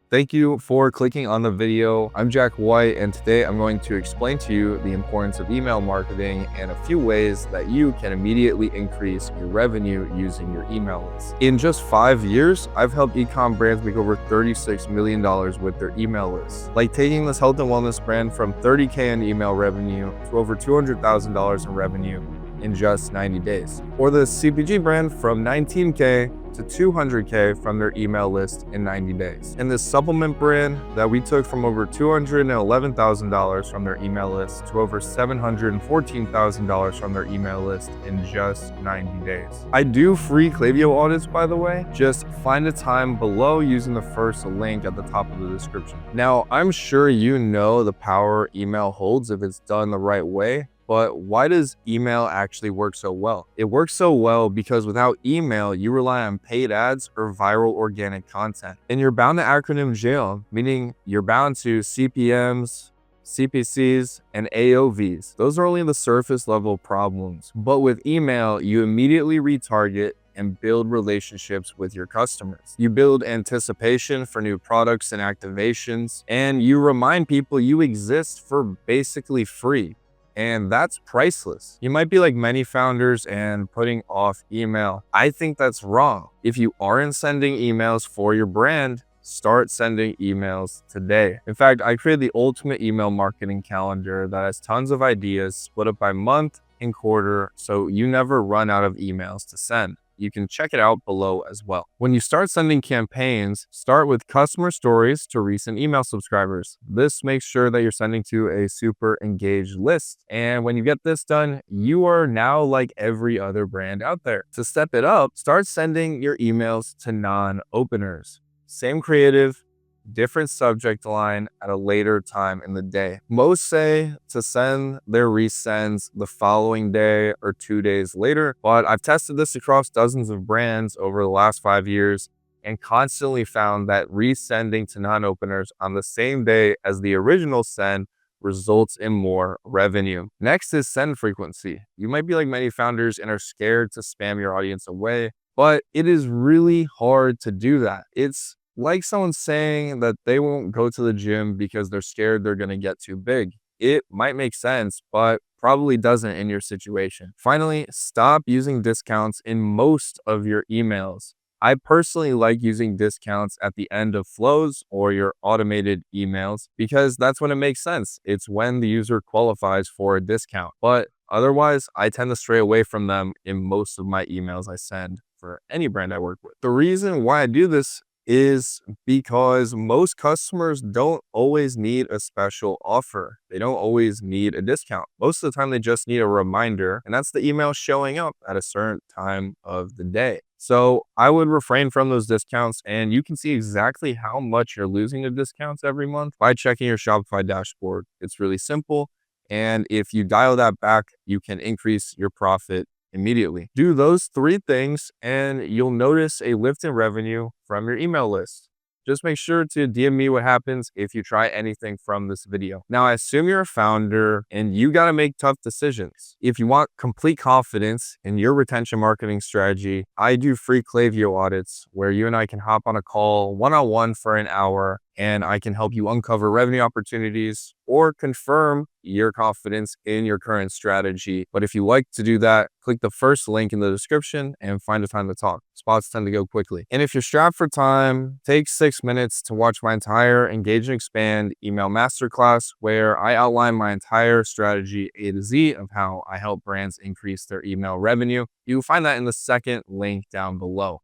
Thank you for clicking on the video. I'm Jack White, and today I'm going to explain to you the importance of email marketing and a few ways that you can immediately increase your revenue using your email list. In just 5 years, I've helped e-com brands make over $36 million with their email list. Like taking this health and wellness brand from $30K in email revenue to over $200,000 in revenue in just 90 days. Or the CPG brand from 19K to 200K from their email list in 90 days. And this supplement brand that we took from over $211,000 from their email list to over $714,000 from their email list in just 90 days. I do free Klaviyo audits, by the way. Just find a time below using the first link at the top of the description. Now, I'm sure you know the power email holds if it's done the right way. But why does email actually work so well? It works so well because without email, you rely on paid ads or viral organic content. And you're bound to acronym jail, meaning you're bound to CPMs, CPCs, and AOVs. Those are only the surface level problems. But with email, you immediately retarget and build relationships with your customers. You build anticipation for new products and activations, and you remind people you exist for basically free. And that's priceless. You might be like many founders and putting off email. I think that's wrong. If you aren't sending emails for your brand, start sending emails today. In fact, I created the ultimate email marketing calendar that has tons of ideas split up by month and quarter, so you never run out of emails to send. You can check it out below as well. When you start sending campaigns, start with customer stories to recent email subscribers. This makes sure that you're sending to a super engaged list. And when you get this done, you are now like every other brand out there. To step it up, start sending your emails to non-openers. Same creative, different subject line at a later time in the day. Most say to send their resends the following day or 2 days later, but I've tested this across dozens of brands over the last 5 years and constantly found that resending to non-openers on the same day as the original send results in more revenue. Next is send frequency. You might be like many founders and are scared to spam your audience away, but it is really hard to do that. It's like someone saying that they won't go to the gym because they're scared they're going to get too big. It might make sense, but probably doesn't in your situation. Finally, stop using discounts in most of your emails. I personally like using discounts at the end of flows or your automated emails because that's when it makes sense. It's when the user qualifies for a discount. But otherwise, I tend to stray away from them in most of my emails I send for any brand I work with. The reason why I do this is because most customers don't always need a special offer. They don't always need a discount. Most of the time, they just need a reminder, and that's the email showing up at a certain time of the day. So I would refrain from those discounts, and you can see exactly how much you're losing to discounts every month by checking your Shopify dashboard. It's really simple, and if you dial that back, you can increase your profit immediately. Do those 3 things and you'll notice a lift in revenue from your email list. Just make sure to DM me what happens if you try anything from this video. Now, I assume you're a founder and you got to make tough decisions. If you want complete confidence in your retention marketing strategy, I do free Klaviyo audits where you and I can hop on a call one-on-one for an hour and I can help you uncover revenue opportunities or confirm your confidence in your current strategy. But if you like to do that, click the first link in the description and find a time to talk. Spots tend to go quickly. And if you're strapped for time, take 6 minutes to watch my entire Engage and Expand email masterclass where I outline my entire strategy A to Z of how I help brands increase their email revenue. You'll find that in the second link down below.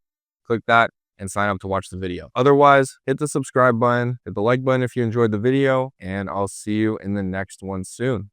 Click that and sign up to watch the video. Otherwise, hit the subscribe button, hit the like button if you enjoyed the video, and I'll see you in the next one soon.